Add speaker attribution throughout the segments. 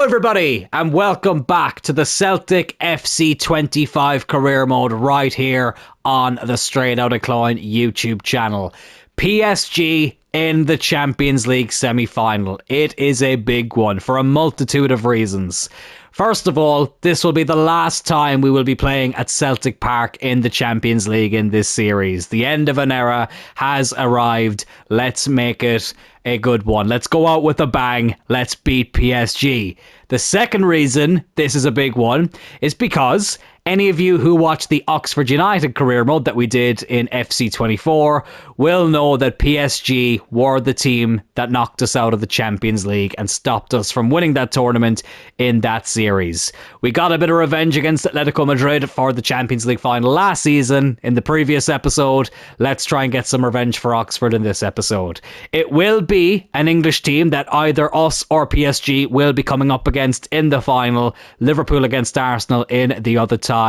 Speaker 1: Everybody, and welcome back to the Celtic FC 25 career mode right here on the Straight Outta Cloyne YouTube channel. PSG in the Champions League semi-final. It is a big one for a multitude of reasons. First of all, this will be the last time we will be playing at Celtic Park in the Champions League in this series. The end of an era has arrived. Let's make it a good one. Let's go out with a bang. Let's beat PSG. The second reason this is a big one is because any of you who watched the Oxford United career mode that we did in FC24 will know that PSG were the team that knocked us out of the Champions League and stopped us from winning that tournament in that series. We got a bit of revenge against Atletico Madrid for the Champions League final last season in the previous episode. Let's try and get some revenge for Oxford in this episode. It will be an English team that either us or PSG will be coming up against in the final. Liverpool against Arsenal in the other tie.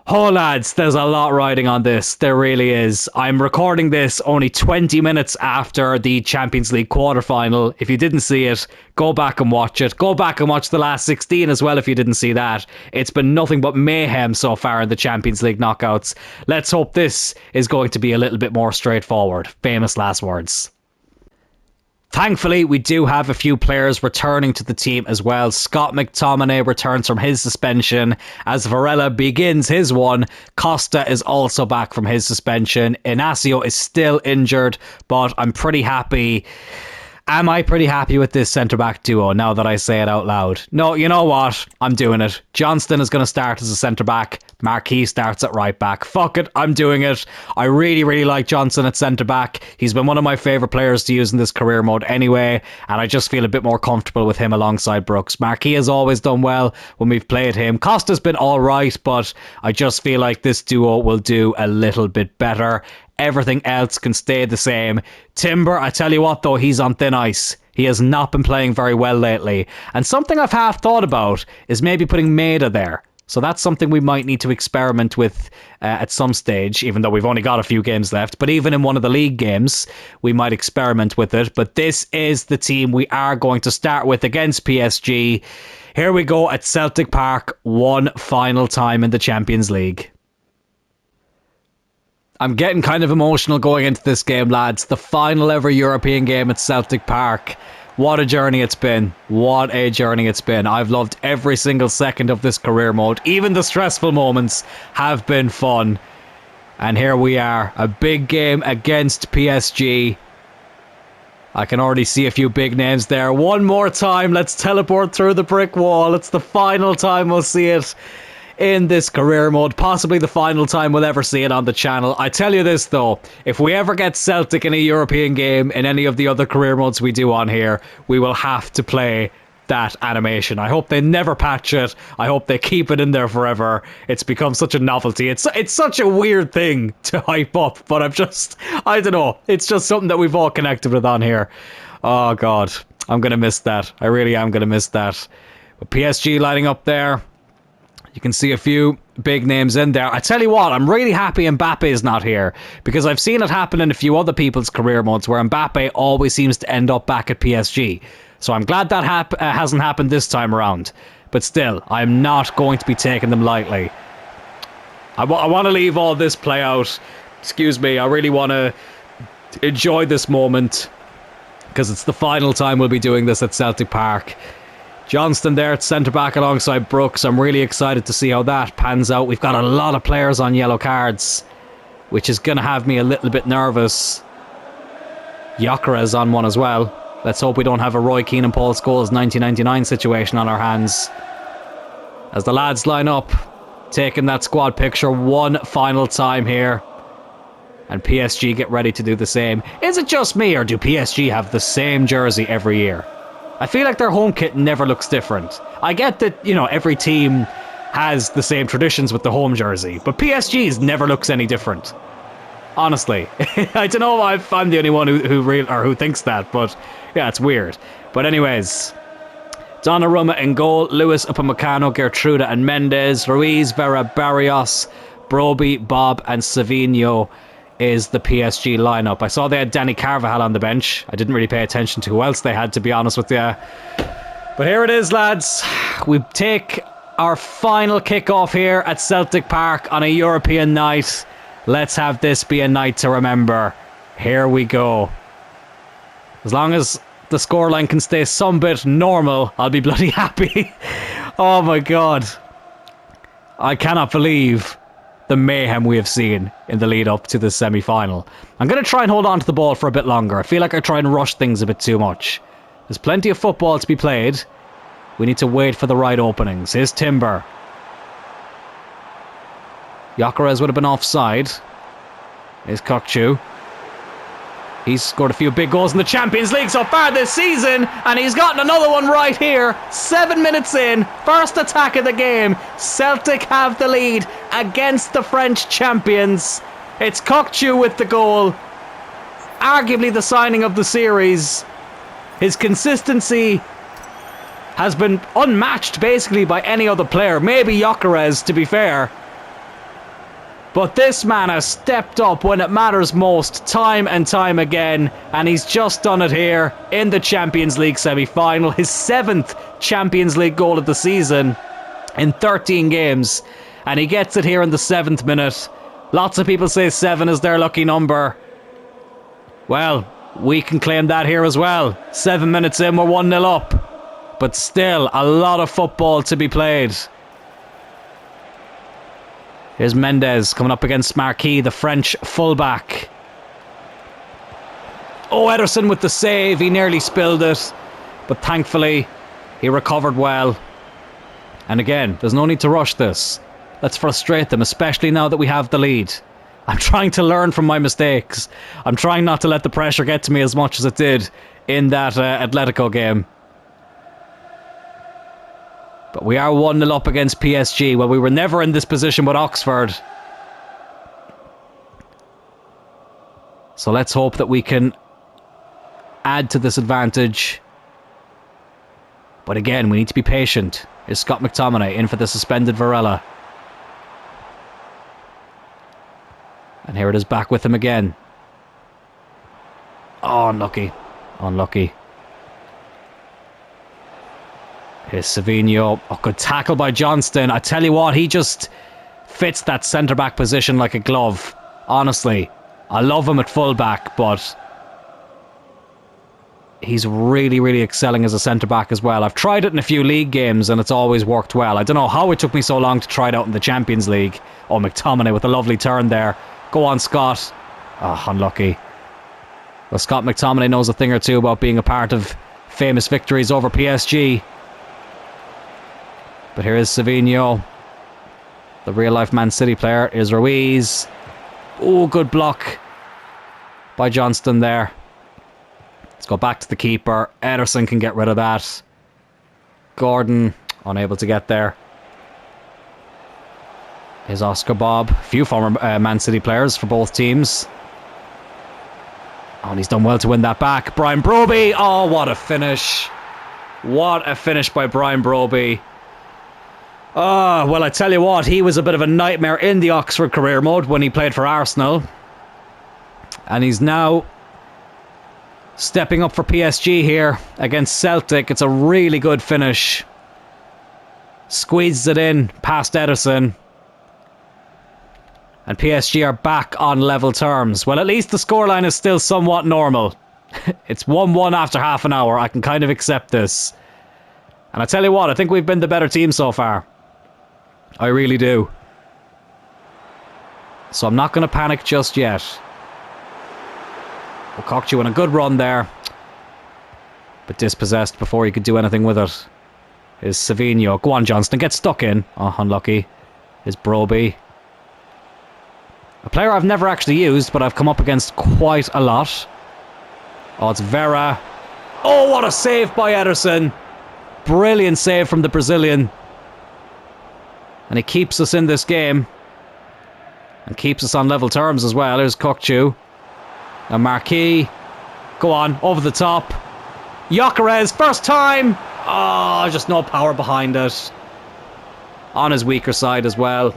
Speaker 1: Oh lads, there's a lot riding on this. There really is. I'm recording this only 20 minutes after the Champions League quarterfinal. If you didn't see it, go back and watch it. Go back and watch the last 16 as well if you didn't see that. It's been nothing but mayhem so far in the Champions League knockouts. Let's hope this is going to be a little bit more straightforward. Famous last words. Thankfully, we do have a few players returning to the team as well. Scott McTominay returns from his suspension as Varela begins his one. Costa is also back from his suspension. Inacio is still injured, but I'm pretty happy. Am I pretty happy with this centre-back duo now that I say it out loud? No, you know what? I'm doing it. Johnston is going to start as a centre-back. Marquis starts at right-back. Fuck it, I'm doing it. I really, really like Johnson at centre-back. He's been one of my favourite players to use in this career mode anyway, and I just feel a bit more comfortable with him alongside Brooks. Marquis has always done well when we've played him. Costa's been alright, but I just feel like this duo will do a little bit better. Everything else can stay the same. Timber, I tell you what though, he's on thin ice. He has not been playing very well lately. And something I've half thought about is maybe putting Maida there. So that's something we might need to experiment with at some stage, even though we've only got a few games left. But even in one of the league games, we might experiment with it. But this is the team we are going to start with against PSG. Here we go at Celtic Park, one final time in the Champions League. I'm getting kind of emotional going into this game, lads. The final ever European game at Celtic Park. What a journey it's been. What a journey it's been. I've loved every single second of this career mode. Even the stressful moments have been fun. And here we are. A big game against PSG. I can already see a few big names there. One more time. Let's teleport through the brick wall. It's the final time we'll see it in this career mode, possibly the final time we'll ever see it on the channel. I tell you this though, if we ever get Celtic in a European game in any of the other career modes we do on here, we will have to play that animation. I hope they never patch it. I hope they keep it in there forever. It's become such a novelty. It's such a weird thing to hype up, but I don't know. It's just something that we've all connected with on here. Oh God, I'm going to miss that. I really am going to miss that. But PSG lining up there. You can see a few big names in there. I tell you what, I'm really happy Mbappe is not here, because I've seen it happen in a few other people's career modes where Mbappe always seems to end up back at PSG. So I'm glad that hasn't happened this time around. But still, I'm not going to be taking them lightly. I want to leave all this play out. Excuse me, I really want to enjoy this moment, because it's the final time we'll be doing this at Celtic Park. Johnston there at centre-back alongside Brooks. I'm really excited to see how that pans out. We've got a lot of players on yellow cards, which is going to have me a little bit nervous. Gyökeres on one as well. Let's hope we don't have a Roy Keane and Paul Scholes 1999 situation on our hands. As the lads line up, taking that squad picture one final time here. And PSG get ready to do the same. Is it just me, or do PSG have the same jersey every year? I feel like their home kit never looks different. I get that, you know, every team has the same traditions with the home jersey, but PSG's never looks any different. Honestly. I don't know if I'm the only one who thinks that, but yeah, it's weird. But anyways, Donnarumma in goal, Lewis, Upamecano, Gertruda and Mendes, Ruiz, Vera, Barrios, Broby, Bob and Savinho is the PSG lineup. I saw they had Danny Carvajal on the bench. I didn't really pay attention to who else they had, to be honest with you. But here it is, lads. We take our final kickoff here at Celtic Park on a European night. Let's have this be a night to remember. Here we go. As long as the scoreline can stay some bit normal, I'll be bloody happy. Oh my god. I cannot believe the mayhem we have seen in the lead up to the semi-final. I'm going to try and hold on to the ball for a bit longer. I feel like I try and rush things a bit too much. There's plenty of football to be played. We need to wait for the right openings. Here's Timber. Gyökeres would have been offside. Here's Kokchu. He's scored a few big goals in the Champions League so far this season, and he's gotten another one right here. 7 minutes in, first attack of the game. Celtic have the lead against the French champions. It's Kokchu with the goal. Arguably the signing of the series. His consistency has been unmatched basically by any other player. Maybe Gyökeres, to be fair. But this man has stepped up when it matters most, time and time again, and he's just done it here in the Champions League semi-final. His 7th Champions League goal of the season in 13 games, and he gets it here in the 7th minute. Lots of people say 7 is their lucky number. Well, we can claim that here as well. 7 minutes in, we're 1-0 up. But still, a lot of football to be played. Here's Mendes coming up against Marquis, the French fullback. Oh, Ederson with the save. He nearly spilled it. But thankfully, he recovered well. And again, there's no need to rush this. Let's frustrate them, especially now that we have the lead. I'm trying to learn from my mistakes. I'm trying not to let the pressure get to me as much as it did in that Atletico game. But we are 1-0 up against PSG. Well, we were never in this position with Oxford. So let's hope that we can add to this advantage. But again, we need to be patient. Here's Scott McTominay in for the suspended Varela. And here it is back with him again. Oh, unlucky. Unlucky. Here's Savinho. Oh, good tackle by Johnston. I tell you what, he just fits that centre-back position like a glove. Honestly, I love him at full-back, but he's really, really excelling as a centre-back as well. I've tried it in a few league games and it's always worked well. I don't know how it took me so long to try it out in the Champions League. Oh, McTominay with a lovely turn there. Go on, Scott. Oh, unlucky. Well, Scott McTominay knows a thing or two about being a part of famous victories over PSG. But here is Savinho, the real-life Man City player. Is Ruiz. Oh, good block by Johnston there. Let's go back to the keeper. Ederson can get rid of that. Gordon, unable to get there. Here's Oscar Bob. A few former Man City players for both teams. Oh, and he's done well to win that back. Brian Broby. Oh, what a finish. What a finish by Brian Broby. Oh, well, I tell you what, he was a bit of a nightmare in the Oxford career mode when he played for Arsenal. And he's now stepping up for PSG here against Celtic. It's a really good finish. Squeezes it in past Ederson. And PSG are back on level terms. Well, at least the scoreline is still somewhat normal. It's 1-1 after half an hour. I can kind of accept this. And I tell you what, I think we've been the better team so far. I really do. So I'm not going to panic just yet. Kokchu in a good run there. But dispossessed before he could do anything with it. Is Savinho. Go on, Johnston. Get stuck in. Oh, unlucky. Is Broby. A player I've never actually used, but I've come up against quite a lot. Oh, it's Vera. Oh, what a save by Ederson. Brilliant save from the Brazilian. And he keeps us in this game. And keeps us on level terms as well. There's Kokchu. And Marquis. Go on, over the top. Gyökeres, first time. Oh, just no power behind it. On his weaker side as well.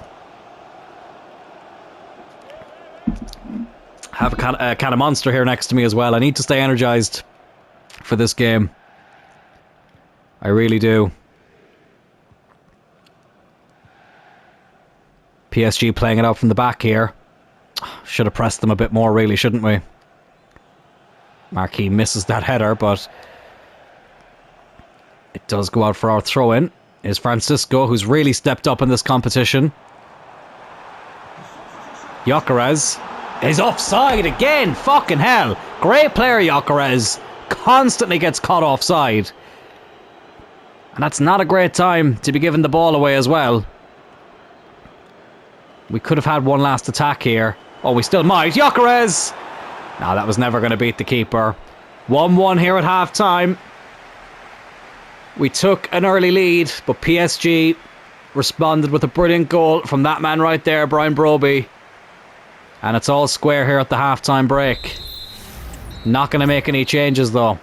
Speaker 1: Have a can of Monster here next to me as well. I need to stay energized for this game. I really do. PSG playing it out from the back here. Should have pressed them a bit more, really, shouldn't we? Marquis misses that header, but it does go out for our throw-in. Is Francisco, who's really stepped up in this competition. Gyökeres is offside again. Fucking hell. Great player, Gyökeres. Constantly gets caught offside. And that's not a great time to be giving the ball away as well. We could have had one last attack here. Oh, we still might. Gyökeres! No, that was never going to beat the keeper. 1-1 here at half-time. We took an early lead, but PSG responded with a brilliant goal from that man right there, Brian Broby. And it's all square here at the half-time break. Not going to make any changes, though.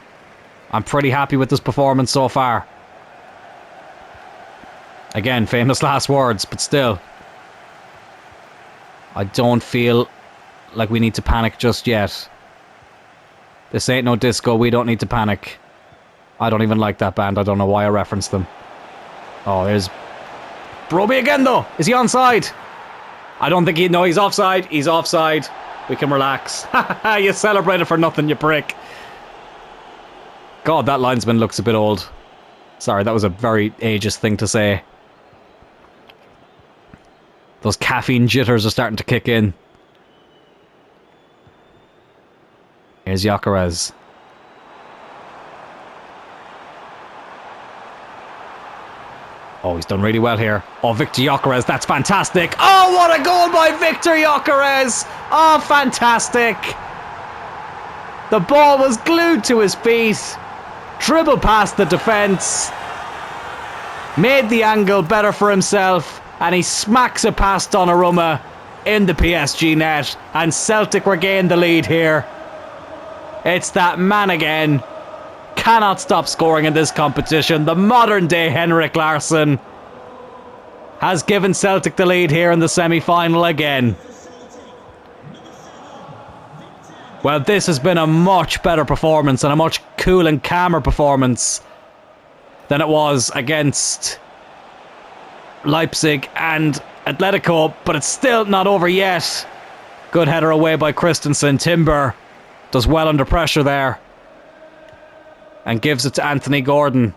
Speaker 1: I'm pretty happy with this performance so far. Again, famous last words, but still. I don't feel like we need to panic just yet. This ain't no disco, we don't need to panic. I don't even like that band, I don't know why I referenced them. Oh, there's Broby again though! Is he onside? I don't think no, he's offside. He's offside. We can relax. You celebrated for nothing, you prick. God, that linesman looks a bit old. Sorry, that was a very ageist thing to say. Those caffeine jitters are starting to kick in. Here's Gyökeres. Oh, he's done really well here. Oh, Victor Gyökeres, that's fantastic. Oh, what a goal by Victor Gyökeres. Oh, fantastic. The ball was glued to his feet. Dribbled past the defence. Made the angle better for himself. And he smacks it past Donnarumma in the PSG net. And Celtic regain the lead here. It's that man again. Cannot stop scoring in this competition. The modern day Henrik Larsson has given Celtic the lead here in the semi-final again. Well, this has been a much better performance and a much cool and calmer performance than it was against Leipzig and Atletico, but it's still not over yet. Good header away by Christensen. Timber does well under pressure there and gives it to Anthony Gordon.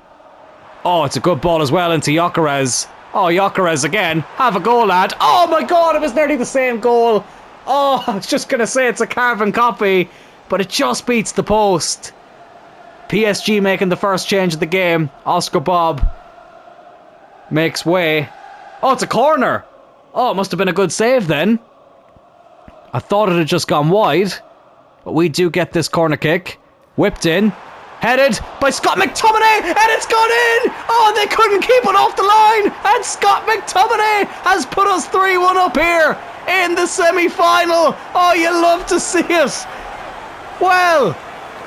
Speaker 1: Oh, it's a good ball as well into Gyökeres. Oh, Gyökeres again. Have a goal, lad. Oh my god, it was nearly the same goal. Oh, I was just going to say it's a carbon copy, but it just beats the post. PSG making the first change of the game. Oscar Bob makes way. Oh, it's a corner. Oh, it must have been a good save then. I thought it had just gone wide, but we do get this corner kick. Whipped in. Headed by Scott McTominay, and it's gone in! Oh, they couldn't keep it off the line, and Scott McTominay has put us 3-1 up here in the semi-final. Oh, you love to see it. Well,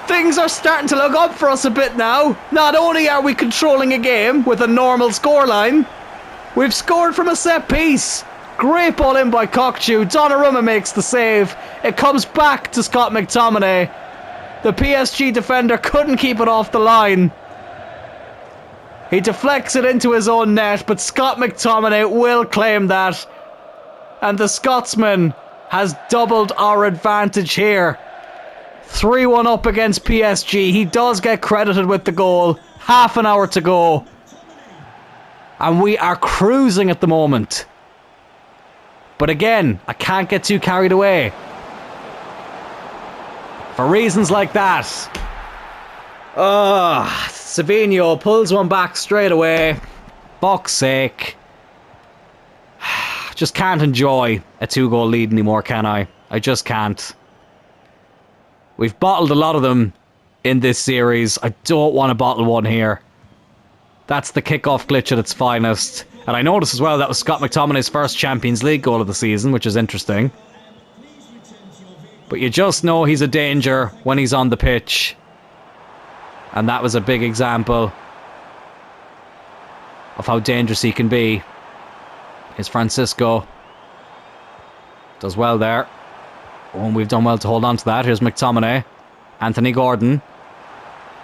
Speaker 1: things are starting to look up for us a bit now. Not only are we controlling a game with a normal scoreline, we've scored from a set piece. Great ball in by Cockchew. Donnarumma makes the save. It comes back to Scott McTominay. The PSG defender couldn't keep it off the line. He deflects it into his own net, but Scott McTominay will claim that. And the Scotsman has doubled our advantage here. 3-1 up against PSG. He does get credited with the goal. Half an hour to go. And we are cruising at the moment. But again, I can't get too carried away. For reasons like that. Savinho pulls one back straight away. Fuck's sake. Just can't enjoy a 2-goal lead anymore, can I? I just can't. We've bottled a lot of them in this series. I don't want to bottle one here. That's the kickoff glitch at its finest. And I noticed as well that was Scott McTominay's first Champions League goal of the season, which is interesting. But you just know he's a danger when he's on the pitch. And that was a big example of how dangerous he can be. Here's Francisco. Does well there. Oh, and we've done well to hold on to that. Here's McTominay. Anthony Gordon.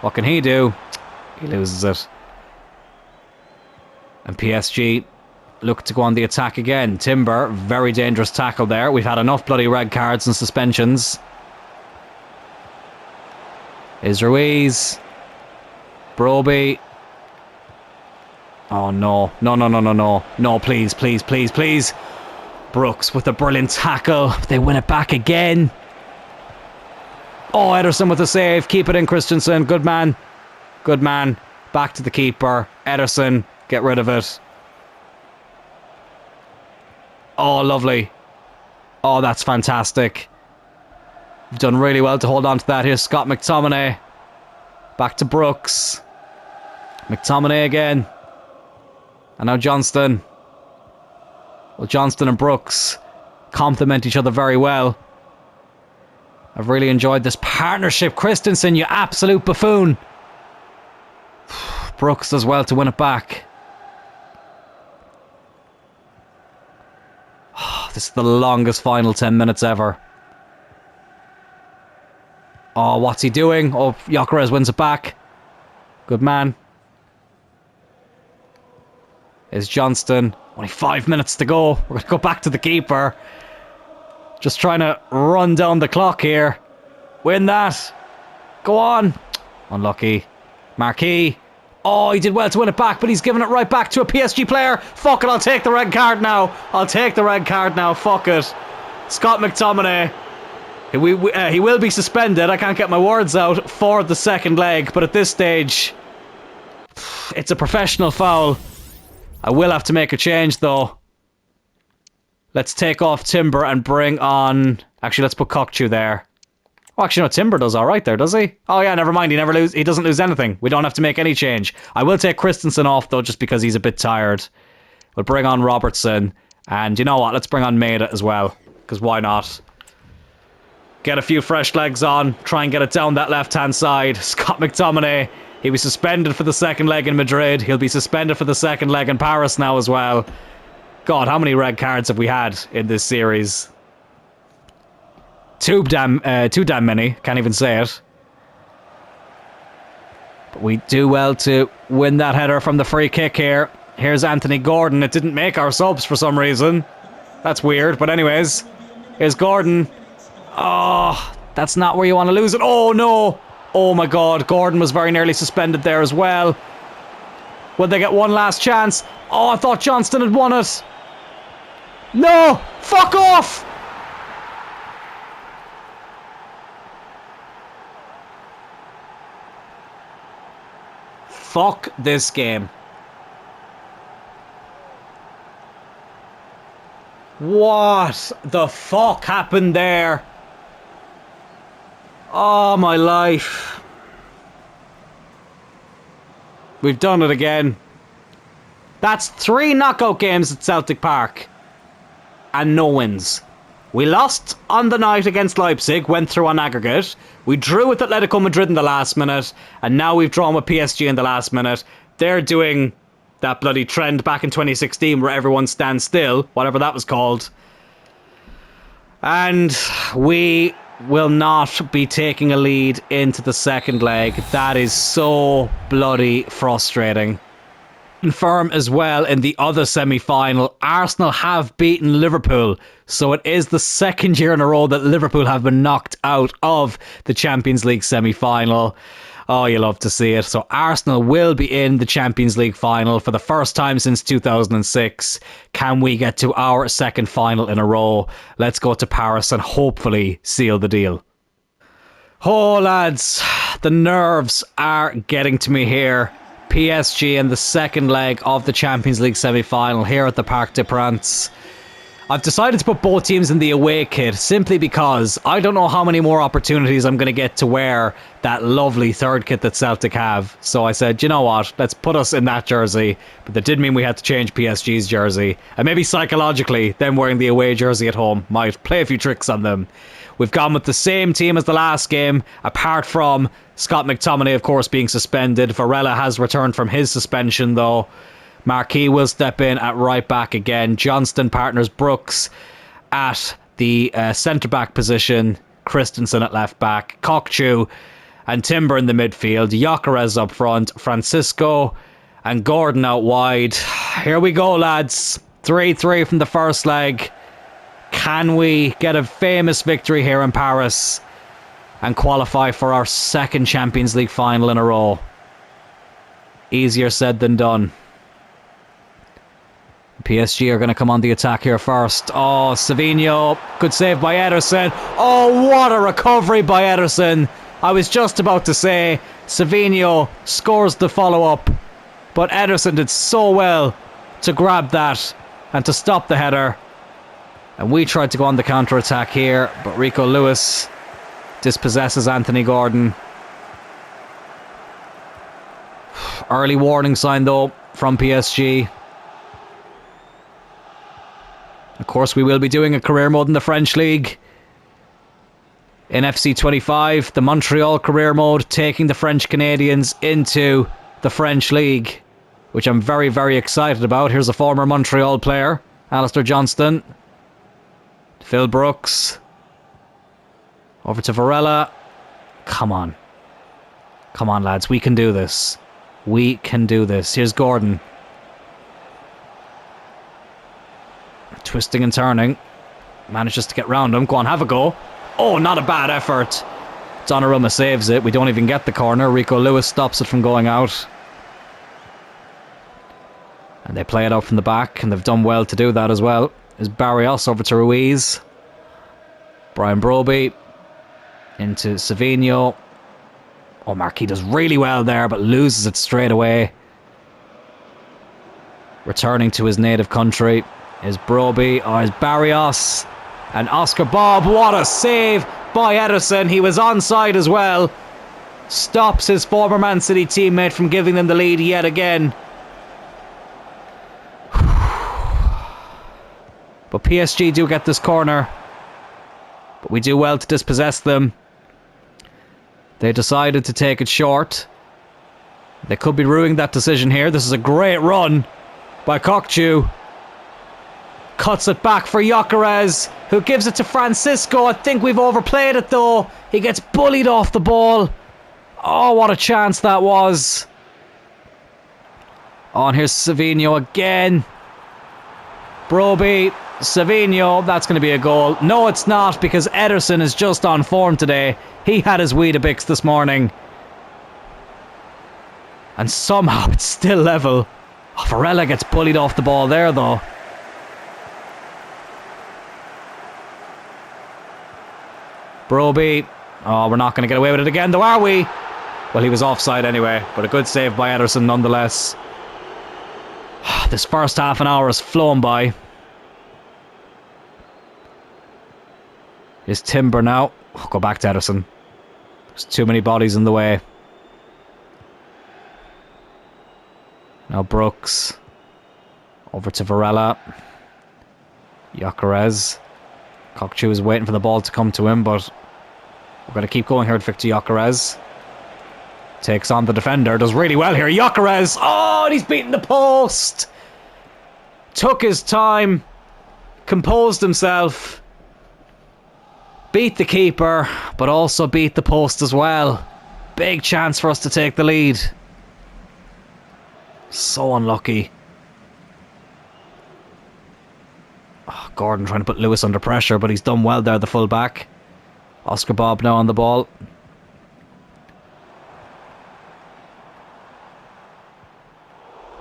Speaker 1: What can he do? He loses it. And PSG look to go on the attack again. Timber, very dangerous tackle there. We've had enough bloody red cards and suspensions. Is Ruiz. Broby. Oh no. No, no, no, no, no. No, please, please, please, please. Brooks with a brilliant tackle. They win it back again. Oh, Ederson with a save. Keep it in, Christensen. Good man. Good man. Back to the keeper. Ederson. Get rid of it. Oh, lovely. Oh, that's fantastic. You've done really well to hold on to that. Here's Scott McTominay. Back to Brooks. McTominay again. And now Johnston. Well, Johnston and Brooks complement each other very well. I've really enjoyed this partnership. Christensen, you absolute buffoon. Brooks does well to win it back. This is the longest final 10 minutes ever. Oh, what's he doing? Oh, Gyökeres wins it back. Good man. Is Johnston. Only 5 minutes to go. We're going to go back to the keeper. Just trying to run down the clock here. Win that. Go on. Unlucky. Marquis. Oh, he did well to win it back, but he's giving it right back to a PSG player. Fuck it, I'll take the red card now. I'll take the red card now. Fuck it. Scott McTominay. He will be suspended. I can't get my words out for the second leg, but at this stage, it's a professional foul. I will have to make a change, though. Let's take off Timber and bring on... Actually, let's put Kokchu there. Oh, actually, no, Timber does all right there, does he? Oh, yeah, never mind. He doesn't lose anything. We don't have to make any change. I will take Christensen off, though, just because he's a bit tired. We'll bring on Robertson. And you know what? Let's bring on Maida as well. Because why not? Get a few fresh legs on. Try and get it down that left-hand side. Scott McTominay. He was suspended for the second leg in Madrid. He'll be suspended for the second leg in Paris now as well. God, how many red cards have we had in this series? Too damn many. Can't even say it. But we do well to win that header from the free kick here. Here's Anthony Gordon. It didn't make our subs for some reason. That's weird. But anyways, here's Gordon. Oh, that's not where you want to lose it. Oh, no. Oh, my God. Gordon was very nearly suspended there as well. Will they get one last chance? Oh, I thought Johnston had won it. No! Fuck off! Fuck this game. What the fuck happened there? Oh, my life. We've done it again. That's 3 knockout games at Celtic Park. And no wins. We lost on the night against Leipzig, went through on aggregate. We drew with Atletico Madrid in the last minute. And now we've drawn with PSG in the last minute. They're doing that bloody trend back in 2016 where everyone stands still. Whatever that was called. And we will not be taking a lead into the second leg. That is so bloody frustrating. Confirm as well in the other semi-final, Arsenal have beaten Liverpool, so it is the second year in a row that Liverpool have been knocked out of the Champions League semi-final. Oh, you love to see it. So Arsenal will be in the Champions League final for the first time since 2006. Can we get to our second final in a row? Let's go to Paris and hopefully seal the deal. Oh, lads, the nerves are getting to me here. PSG in the second leg of the Champions League semi-final here at the Parc des Princes. I've decided to put both teams in the away kit simply because I don't know how many more opportunities I'm going to get to wear that lovely third kit that Celtic have. So I said, you know what, let's put us in that jersey. But that did mean we had to change PSG's jersey. And maybe psychologically, them wearing the away jersey at home might play a few tricks on them. We've gone with the same team as the last game, apart from Scott McTominay, of course, being suspended. Varela has returned from his suspension, though. Marquis will step in at right back again. Johnston partners Brooks at the centre-back position. Christensen at left back. Kokchu and Timber in the midfield. Gyökeres up front. Francisco and Gordon out wide. Here we go, lads. 3-3 from the first leg. Can we get a famous victory here in Paris and qualify for our second Champions League final in a row? Easier said than done. PSG are going to come on the attack here first. Oh, Savinho. Good save by Ederson. Oh, what a recovery by Ederson. I was just about to say Savinho scores the follow-up, but Ederson did so well to grab that and to stop the header. And we tried to go on the counter-attack here, but Rico Lewis dispossesses Anthony Gordon. Early warning sign, though, from PSG. Of course, we will be doing a career mode in the French League. In FC 25, the Montreal career mode, taking the French Canadians into the French League, which I'm very, very excited about. Here's a former Montreal player, Alistair Johnston. Phil Brooks. Over to Varela. Come on. Come on, lads. We can do this. We can do this. Here's Gordon. Twisting and turning. Manages to get round him. Go on, have a go. Oh, not a bad effort. Donnarumma saves it. We don't even get the corner. Rico Lewis stops it from going out. And they play it out from the back, and they've done well to do that as well. Is Barrios over to Ruiz. Brian Broby into Savinho. Oh, Marquis does really well there, but loses it straight away. Returning to his native country is Broby. Oh, is Barrios. And Oscar Bob, what a save by Ederson. He was onside as well. Stops his former Man City teammate from giving them the lead yet again. But PSG do get this corner. But we do well to dispossess them. They decided to take it short. They could be ruining that decision here. This is a great run by Kokchu. Cuts it back for Gyökeres, who gives it to Francisco. I think we've overplayed it though. He gets bullied off the ball. Oh, what a chance that was. Oh, and here's Savinho again. Broby, Savinho, that's going to be a goal. No, it's not, because Ederson is just on form today. He had his Weetabix this morning. And somehow it's still level. Oh, Varela gets bullied off the ball there though. Broby. Oh, we're not going to get away with it again, though, are we? Well, he was offside anyway, but a good save by Ederson nonetheless. This first half an hour has flown by. Is Timber now? Oh, go back to Ederson. There's too many bodies in the way. Now Brooks. Over to Varela. Gyökeres. Kokchu is waiting for the ball to come to him, but we're going to keep going here with Victor Gyökeres. Takes on the defender. Does really well here. Gyökeres. Oh, and he's beaten the post. Took his time. Composed himself. Beat the keeper, but also beat the post as well. Big chance for us to take the lead. So unlucky. Oh, Gordon trying to put Lewis under pressure, but he's done well there, the full-back. Oscar Bob now on the ball.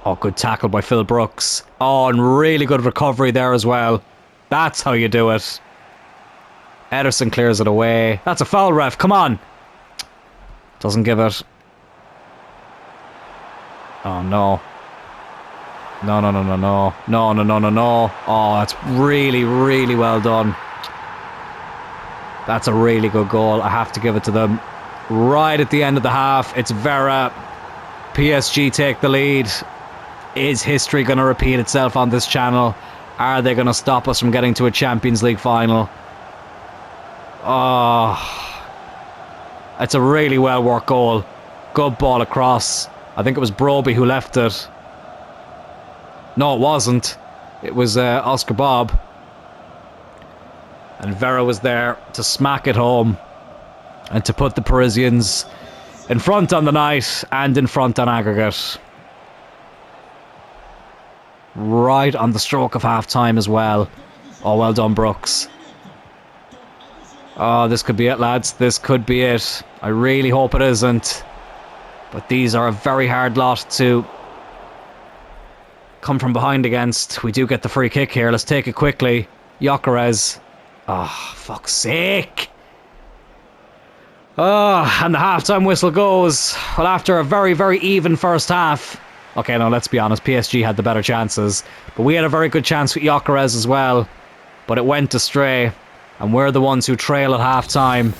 Speaker 1: Oh, good tackle by Phil Brooks. Oh, and really good recovery there as well. That's how you do it. Ederson clears it away. That's a foul, ref. Come on. Doesn't give it. Oh, no. No. No. Oh, that's really, really well done. That's a really good goal. I have to give it to them. Right at the end of the half, it's Vera. PSG take the lead. Is history going to repeat itself on this channel? Are they going to stop us from getting to a Champions League final? Oh, it's a really well worked goal. Good ball across. I think it was Broby who left it. No, it wasn't. It was Oscar Bob. And Vera was there to smack it home and to put the Parisians in front on the night and in front on aggregate. Right on the stroke of half-time as well. Oh, well done, Brooks. Oh, this could be it, lads. This could be it. I really hope it isn't. But these are a very hard lot to come from behind against. We do get the free kick here. Let's take it quickly. Gyökeres. Oh, fuck's sake. Oh, and the half-time whistle goes. Well, after a very, very even first half. Okay, no, let's be honest. PSG had the better chances. But we had a very good chance with Gyökeres as well. But it went astray. And we're the ones who trail at half-time.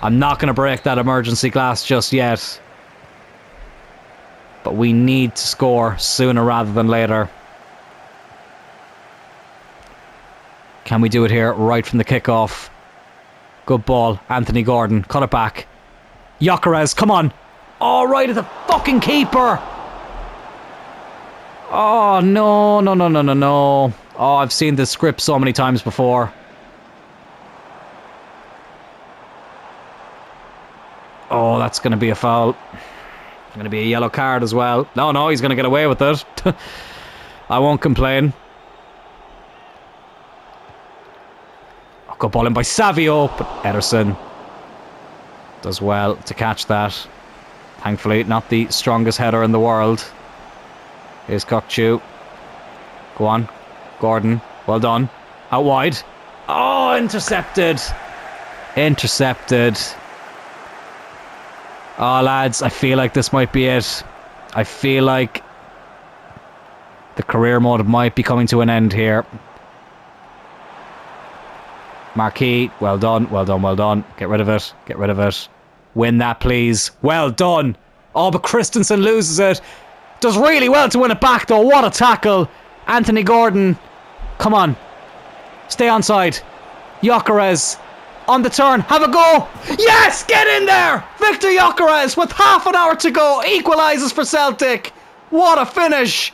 Speaker 1: I'm not going to break that emergency glass just yet. But we need to score sooner rather than later. Can we do it here right from the kickoff? Good ball. Anthony Gordon. Cut it back. Gyökeres, come on. Oh, right at the fucking keeper. Oh, no, no, no, no, no, no. Oh, I've seen this script so many times before. Oh, that's going to be a foul. Going to be a yellow card as well. No, no, he's going to get away with it. I won't complain. Oh, good ball in by Savio, but Ederson does well to catch that. Thankfully, not the strongest header in the world. Here's Kokchu. Go on. Gordon. Well done. Out wide. Oh, intercepted. Intercepted. Oh, lads, I feel like this might be it. I feel like the career mode might be coming to an end here. Marquis, well done, well done, well done. Get rid of it, get rid of it. Win that, please. Well done. Oh, but Christensen loses it. Does really well to win it back, though. What a tackle. Anthony Gordon. Come on. Stay onside. Gyökeres. On the turn, have a go. Yes, get in there. Victor Gyökeres with half an hour to go equalises for Celtic. What a finish.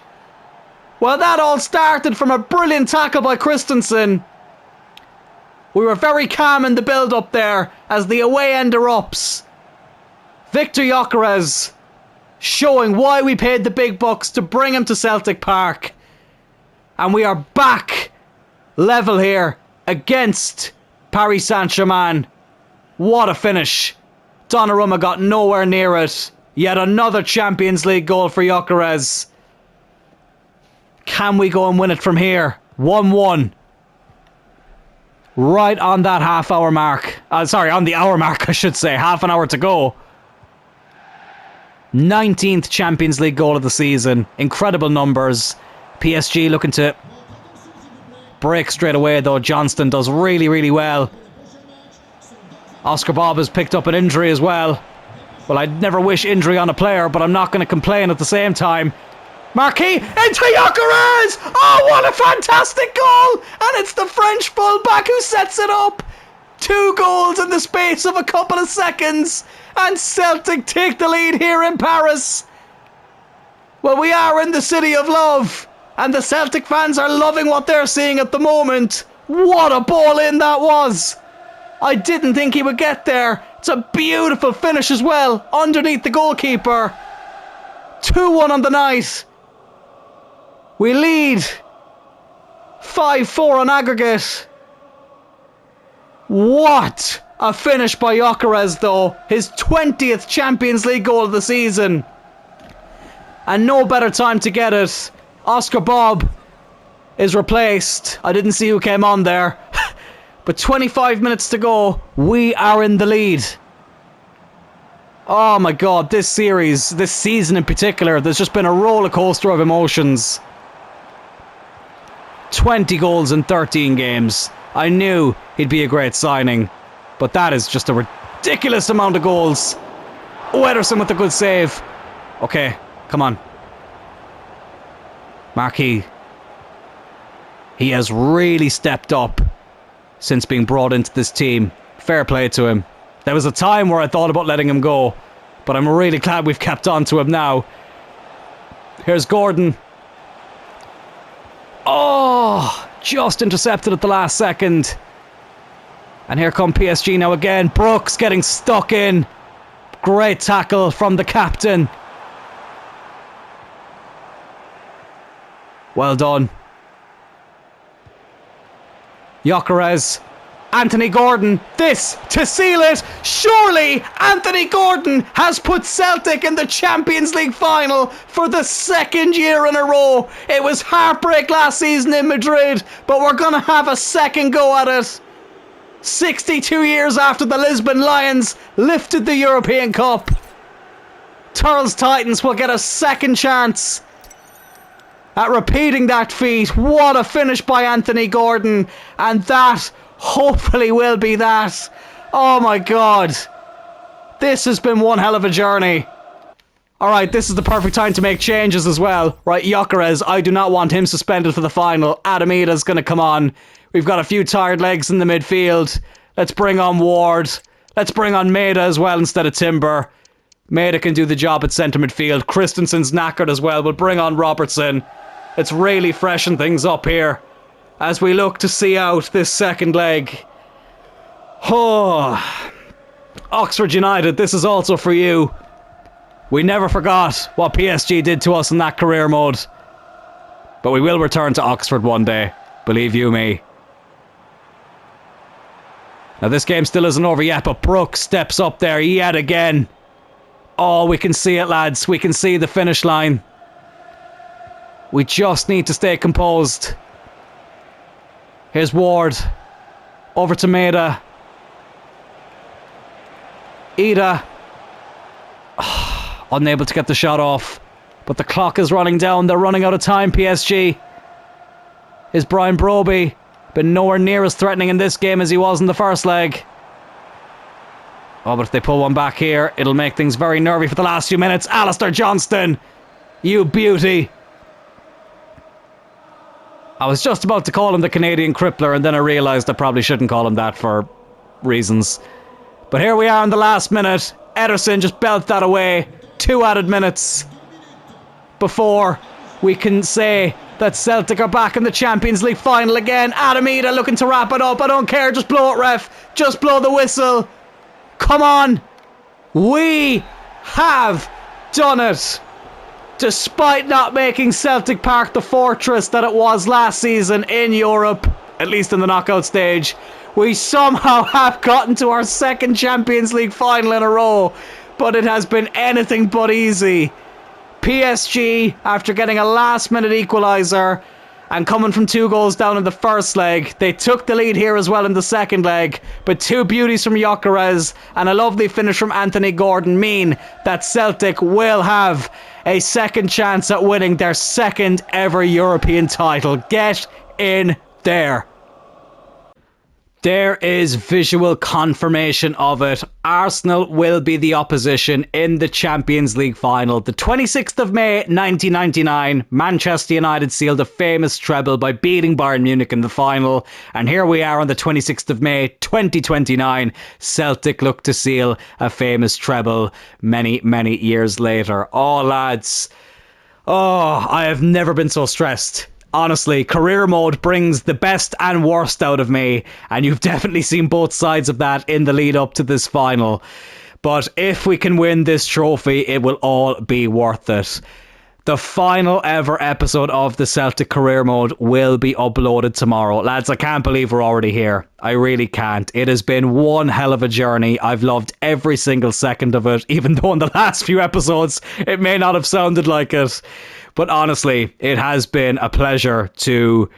Speaker 1: Well, that all started from a brilliant tackle by Christensen. We were very calm in the build-up there as the away end erupts. Victor Gyökeres showing why we paid the big bucks to bring him to Celtic Park. And we are back level here against Paris Saint-Germain. What a finish. Donnarumma got nowhere near it. Yet another Champions League goal for Gyökeres. Can we go and win it from here? 1-1. Right on that half-hour mark. Sorry, on the hour mark, I should say. Half an hour to go. 19th Champions League goal of the season. Incredible numbers. PSG looking to break straight away, though. Johnston does really, really well. Oscar Bob has picked up an injury as well. Well, I'd never wish injury on a player, but I'm not going to complain at the same time. Marquis into Gyökeres! Oh, what a fantastic goal! And it's the French fullback who sets it up. 2 goals in the space of a couple of seconds. And Celtic take the lead here in Paris. Well, we are in the city of love. And the Celtic fans are loving what they're seeing at the moment. What a ball in that was. I didn't think he would get there. It's a beautiful finish as well, underneath the goalkeeper. 2-1 on the night. We lead 5-4 on aggregate. What a finish by Gyökeres, though. His 20th Champions League goal of the season. And no better time to get it. Oscar Bob is replaced. I didn't see who came on there. But 25 minutes to go. We are in the lead. Oh my god, this series, this season in particular, there's just been a roller coaster of emotions. 20 goals in 13 games. I knew he'd be a great signing. But that is just a ridiculous amount of goals. Oh, Ederson with a good save. Okay, come on. Marquis. He has really stepped up since being brought into this team. Fair play to him. There was a time where I thought about letting him go, but I'm really glad we've kept on to him now. Here's Gordon. Oh, just intercepted at the last second. And here come PSG now again. Brooks getting stuck in. Great tackle from the captain. Well done. Gyökeres. Anthony Gordon, this to seal it. Surely Anthony Gordon has put Celtic in the Champions League final for the second year in a row. It was heartbreak last season in Madrid, but we're going to have a second go at it. 62 years after the Lisbon Lions lifted the European Cup, Turles Titans will get a second chance at repeating that feat. What a finish by Anthony Gordon, and that hopefully will be that. Oh my god. This has been one hell of a journey. Alright, this is the perfect time to make changes as well. Right, Gyökeres, I do not want him suspended for the final. Adam Ida's going to come on. We've got a few tired legs in the midfield. Let's bring on Ward. Let's bring on Maeda as well instead of Timber. Maeda can do the job at centre midfield. Christensen's knackered as well. We'll bring on Robertson. Let's really freshen things up here as we look to see out this second leg. Oh, Oxford United, this is also for you. We never forgot what PSG did to us in that career mode. But we will return to Oxford one day. Believe you me. Now this game still isn't over yet, but Brooks steps up there yet again. Oh, we can see it, lads. We can see the finish line. We just need to stay composed. Here's Ward. Over to Maeda. Ida. Unable to get the shot off. But the clock is running down. They're running out of time, PSG. Is Brian Broby. Been nowhere near as threatening in this game as he was in the first leg. Oh, but if they pull one back here, it'll make things very nervy for the last few minutes. Alistair Johnston. You beauty. I was just about to call him the Canadian Crippler, and then I realised I probably shouldn't call him that for reasons. But here we are in the last minute. Ederson just belted that away. 2 added minutes before we can say that Celtic are back in the Champions League final again. Adam Ida looking to wrap it up. I don't care, just blow it, ref. Just blow the whistle. Come on. We have done it. Despite not making Celtic Park the fortress that it was last season in Europe, at least in the knockout stage, we somehow have gotten to our second Champions League final in a row, but it has been anything but easy. PSG, after getting a last-minute equaliser and coming from 2 goals down in the first leg, they took the lead here as well in the second leg, but 2 beauties from Gyökeres and a lovely finish from Anthony Gordon mean that Celtic will have a second chance at winning their second ever European title. Get in there. There is visual confirmation of it. Arsenal will be the opposition in the Champions League final. The 26th of May 1999, Manchester United sealed a famous treble by beating Bayern Munich in the final. And here we are on the 26th of May 2029. Celtic look to seal a famous treble many, many years later. Oh, lads. Oh, I have never been so stressed. Honestly, career mode brings the best and worst out of me, and you've definitely seen both sides of that in the lead up to this final. But if we can win this trophy, it will all be worth it. The final ever episode of the Celtic career mode will be uploaded tomorrow. Lads, I can't believe we're already here. I really can't. It has been one hell of a journey. I've loved every single second of it, even though in the last few episodes it may not have sounded like it. But honestly, it has been a pleasure to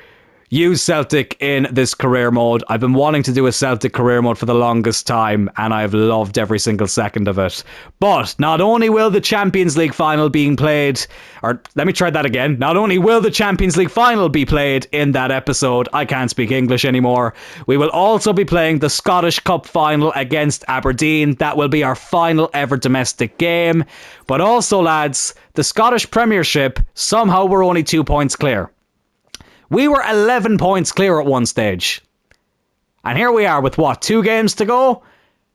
Speaker 1: use Celtic in this career mode. I've been wanting to do a Celtic career mode for the longest time, and I've loved every single second of it. But not only will the Champions League final being played, or let me try that again. Not only will the Champions League final be played in that episode, I can't speak English anymore. We will also be playing the Scottish Cup final against Aberdeen. That will be our final ever domestic game. But also, lads, the Scottish Premiership, somehow we're only 2 points clear. We were 11 points clear at one stage. And here we are with, 2 games to go?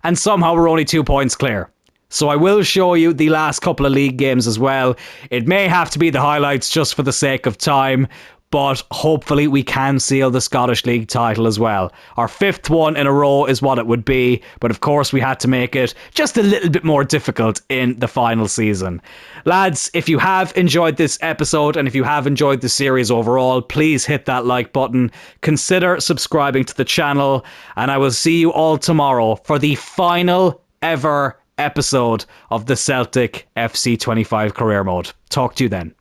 Speaker 1: And somehow we're only 2 points clear. So I will show you the last couple of league games as well. It may have to be the highlights just for the sake of time. but hopefully we can seal the Scottish League title as well. Our 5th one in a row is what it would be, but of course we had to make it just a little bit more difficult in the final season. Lads, if you have enjoyed this episode and if you have enjoyed the series overall, please hit that like button, consider subscribing to the channel, and I will see you all tomorrow for the final ever episode of the Celtic FC 25 career mode. Talk to you then.